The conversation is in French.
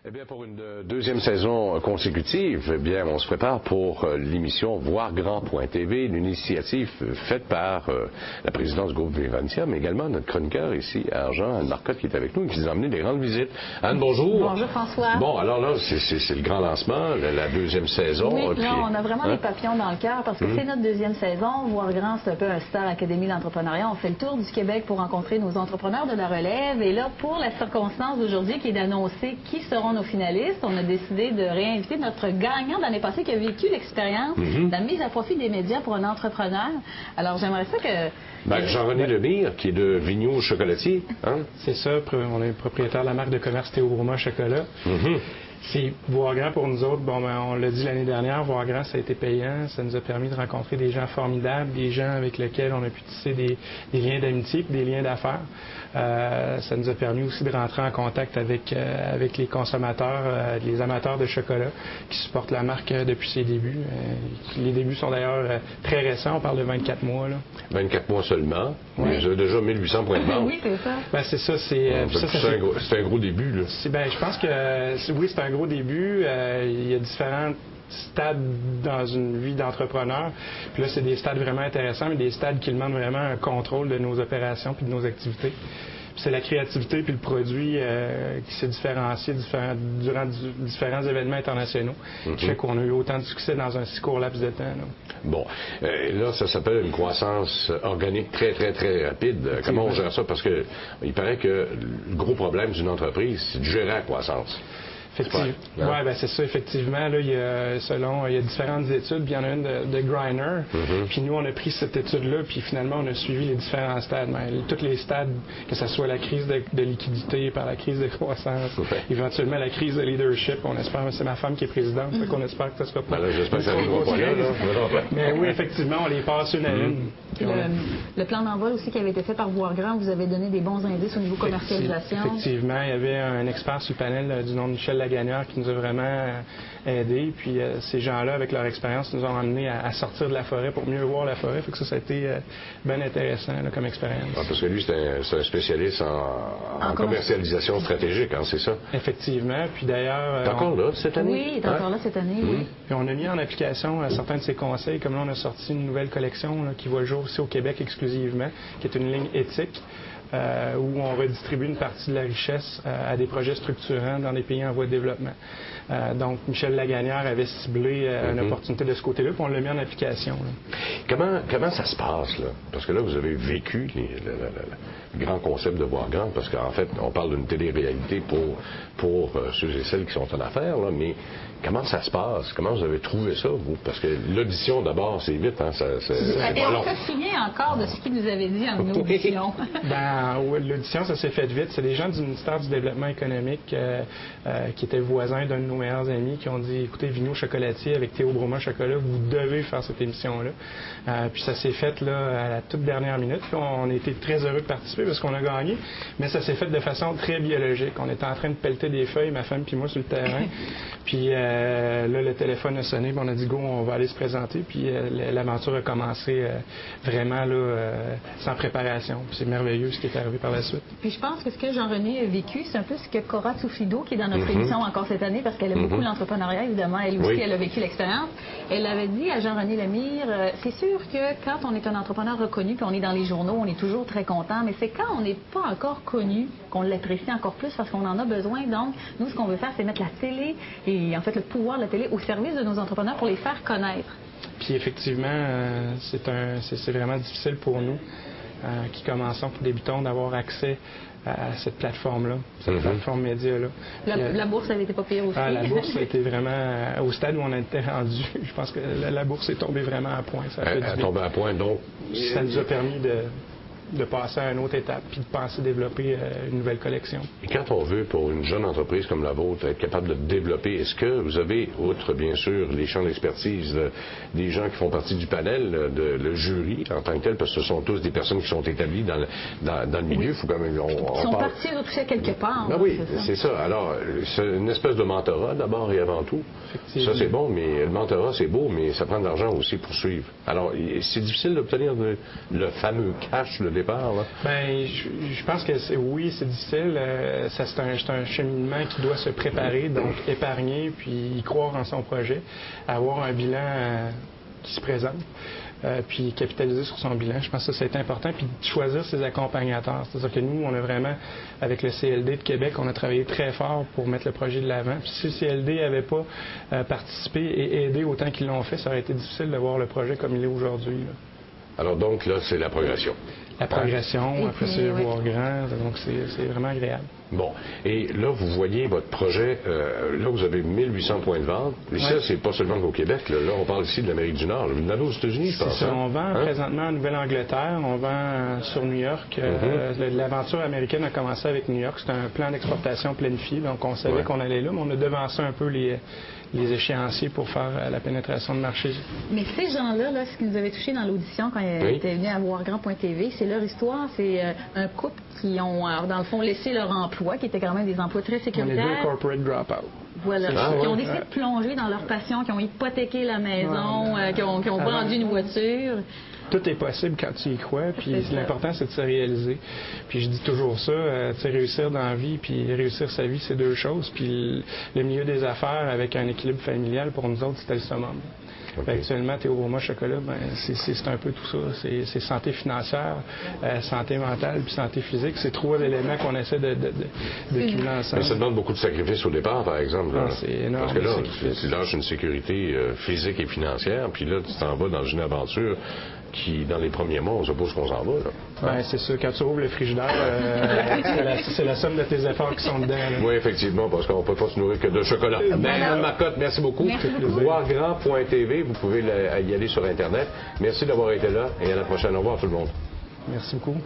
Eh bien, pour une deuxième saison consécutive, eh bien, on se prépare pour l'émission VoirGrand.tv, une initiative faite par la présidence du groupe Vivantia, mais également notre chroniqueur ici à Argent, Anne Marcotte, qui est avec nous et qui nous a amené des grandes visites. Anne, bonjour. Bonjour, François. Bon, alors là, c'est le grand lancement, la deuxième saison. Oui, puis, là, on a vraiment les papillons dans le cœur parce que c'est notre deuxième saison. VoirGrand, c'est un peu un Star Académie d'entrepreneuriat. On fait le tour du Québec pour rencontrer nos entrepreneurs de la relève. Et là, pour la circonstance d'aujourd'hui, qui est d'annoncer qui seront nos finalistes, on a décidé de réinviter notre gagnant de l'année passée qui a vécu l'expérience de la mise à profit des médias pour un entrepreneur. Alors, j'aimerais ça que... Jean-René Lemire, qui est de Vigneault Chocolatier. Hein? C'est ça, on est propriétaire de la marque de commerce Théo Broma Chocolat. C'est VoirGrand pour nous autres. Bon, on l'a dit l'année dernière, VoirGrand, ça a été payant. Ça nous a permis de rencontrer des gens formidables, des gens avec lesquels on a pu tisser des liens d'amitié, des liens d'affaires. Ça nous a permis aussi de rentrer en contact avec les consommateurs, les amateurs de chocolat qui supportent la marque depuis ses débuts. Les débuts sont d'ailleurs très récents, on parle de 24 mois. Là. 24 mois seulement, mais vous avez déjà 1800 points de vente. Oui, c'est ça. Ben, c'est ça, c'est un gros début. Là. Je pense que oui, c'est un gros début. Il y a différents stades dans une vie d'entrepreneur. Puis là, c'est des stades vraiment intéressants, mais des stades qui demandent vraiment un contrôle de nos opérations puis de nos activités. Puis c'est la créativité puis le produit qui s'est différencié durant différents événements internationaux qui fait qu'on a eu autant de succès dans un si court laps de temps. Là. Bon. Là, ça s'appelle une croissance organique très, très, très rapide. Comment on gère ça? Parce que il paraît que le gros problème d'une entreprise, c'est de gérer la croissance. Oui, ben c'est ça, effectivement. Là, il y a différentes études, puis il y en a une de Greiner. Puis nous, on a pris cette étude-là, puis finalement, on a suivi les différents stades. Tous les stades, que ce soit la crise de liquidité, par la crise de croissance, éventuellement la crise de leadership. On espère, c'est ma femme qui est présidente, fait qu'on espère que ça sera pas. J'espère que ça arrivera pas là. Mais oui, effectivement, on les passe une à une. Le plan d'envol aussi qui avait été fait par VoirGrand, vous avez donné des bons indices au niveau commercialisation. Effectivement, il y avait un expert sur le panel du nom de Michel Lagagneur qui nous a vraiment aidés. Puis ces gens-là, avec leur expérience, nous ont amenés à sortir de la forêt pour mieux voir la forêt. Fait que ça a été bien intéressant là, comme expérience. Parce que lui, c'est un spécialiste en commercialisation stratégique, hein, c'est ça? Effectivement. Puis d'ailleurs... T'es encore là cette année? Oui, il est encore là cette année, oui. Puis on a mis en application certains de ses conseils. Comme là, on a sorti une nouvelle collection là, qui voit le jour aussi au Québec exclusivement, qui est une ligne éthique. Où on redistribue une partie de la richesse à des projets structurants dans les pays en voie de développement. Donc, Michel Lagagneur avait ciblé une opportunité de ce côté-là, puis on l'a mis en application. Là. Comment ça se passe, là? Parce que là, vous avez vécu le grand concept de VoirGrand, parce qu'en fait, on parle d'une télé-réalité pour ceux et celles qui sont en affaires, là, mais comment ça se passe? Comment vous avez trouvé ça, vous? Parce que l'audition, d'abord, c'est vite, hein? On se souvient encore de ce qu'il nous avait dit en audition. L'audition, ça s'est fait vite. C'est des gens du ministère du Développement économique qui étaient voisins d'un de nos meilleurs amis qui ont dit, écoutez, Vigneault Chocolatier avec Théo Broma Chocolat, vous devez faire cette émission-là. Puis ça s'est fait là à la toute dernière minute. Puis on a été très heureux de participer parce qu'on a gagné, mais ça s'est fait de façon très biologique. On était en train de pelleter des feuilles, ma femme puis moi, sur le terrain. Puis là, le téléphone a sonné, puis on a dit, go, on va aller se présenter. Puis l'aventure a commencé vraiment là, sans préparation. Puis c'est merveilleux ce qui est arrivé par la suite. Puis je pense que ce que Jean-René a vécu, c'est un peu ce que Cora Tsoufido, qui est dans notre émission encore cette année, parce qu'elle aime beaucoup l'entrepreneuriat, évidemment, elle aussi, elle a vécu l'expérience. Elle avait dit à Jean-René Lemire, c'est sûr que quand on est un entrepreneur reconnu, puis on est dans les journaux, on est toujours très content, mais c'est quand on n'est pas encore connu qu'on l'apprécie encore plus parce qu'on en a besoin. Donc, nous, ce qu'on veut faire, c'est mettre la télé et en fait le pouvoir de la télé au service de nos entrepreneurs pour les faire connaître. Puis effectivement, c'est vraiment difficile pour nous qui commençons, qui débutons, d'avoir accès à cette plateforme-là, cette plateforme média-là. La bourse avait été pas pire aussi. La bourse a été vraiment au stade où on était rendu. Je pense que la bourse est tombée vraiment à point. Ça a tombé à point, donc... Ça nous a permis de passer à une autre étape puis de penser développer une nouvelle collection. Et quand on veut, pour une jeune entreprise comme la vôtre, être capable de développer, est-ce que vous avez, outre bien sûr les champs d'expertise des gens qui font partie du panel, le jury en tant que tel, parce que ce sont tous des personnes qui sont établies dans le milieu, faut quand même... Ils sont partis retoucher quelque part. Ben oui, c'est ça. Alors, c'est une espèce de mentorat d'abord et avant tout. Ça, c'est bon, mais le mentorat, c'est beau, mais ça prend de l'argent aussi pour suivre. Alors, c'est difficile d'obtenir le fameux cash, le départ, là? Ben, je pense que oui, c'est difficile. C'est un cheminement qui doit se préparer, donc épargner, puis y croire en son projet, avoir un bilan qui se présente. Puis capitaliser sur son bilan. Je pense que ça, c'est important. Puis choisir ses accompagnateurs. C'est-à-dire que nous, on a vraiment, avec le CLD de Québec, on a travaillé très fort pour mettre le projet de l'avant. Puis si le CLD n'avait pas participé et aidé autant qu'ils l'ont fait, ça aurait été difficile de voir le projet comme il est aujourd'hui. Alors donc, là, c'est la progression. La progression, après c'est voir grand, donc c'est vraiment agréable. Bon. Et là, vous voyez votre projet, là, vous avez 1800 points de vente. Et ça, c'est pas seulement qu'au Québec. Là, on parle ici de l'Amérique du Nord. Vous en avez aux États-Unis, je pense. C'est ça. On vend présentement en Nouvelle-Angleterre. On vend sur New York. L'aventure américaine a commencé avec New York. C'est un plan d'exportation planifié. Donc, on savait qu'on allait là, mais on a devancé un peu les échéanciers pour faire la pénétration de marché. Mais ces gens-là, là, ce qui nous avait touché dans l'audition quand ils étaient venus à voirgrand.tv, c'est leur histoire. C'est un couple qui ont, dans le fond, laissé leur emploi, qui étaient quand même des emplois très sécuritaires. On est deux corporate drop-out. Voilà. Qui ont décidé de plonger dans leur passion, qui ont hypothéqué la maison, qui ont vendu une voiture. Tout est possible quand tu y crois, puis l'important, c'est de se réaliser. Puis je dis toujours ça, réussir dans la vie, puis réussir sa vie, c'est deux choses. Puis le milieu des affaires, avec un équilibre familial, pour nous autres, c'était le summum. Actuellement, Théo Broma Chocolat, c'est un peu tout ça. C'est santé financière, santé mentale, puis santé physique. C'est trois éléments qu'on essaie de cumuler ensemble. Mais ça demande beaucoup de sacrifices au départ, par exemple. Là. C'est énorme. Parce que là, tu lâches une sécurité physique et financière, puis là, tu t'en vas dans une aventure qui, dans les premiers mois, on suppose qu'on s'en va. Là. C'est sûr. Quand tu ouvres le frigidaire, c'est la somme de tes efforts qui sont dedans. Là. Oui, effectivement, parce qu'on ne peut pas se nourrir que de chocolat. Ben, Marcotte, merci beaucoup. Voirgrand.tv, vous pouvez y aller sur Internet. Merci d'avoir été là et à la prochaine. Au revoir tout le monde. Merci beaucoup.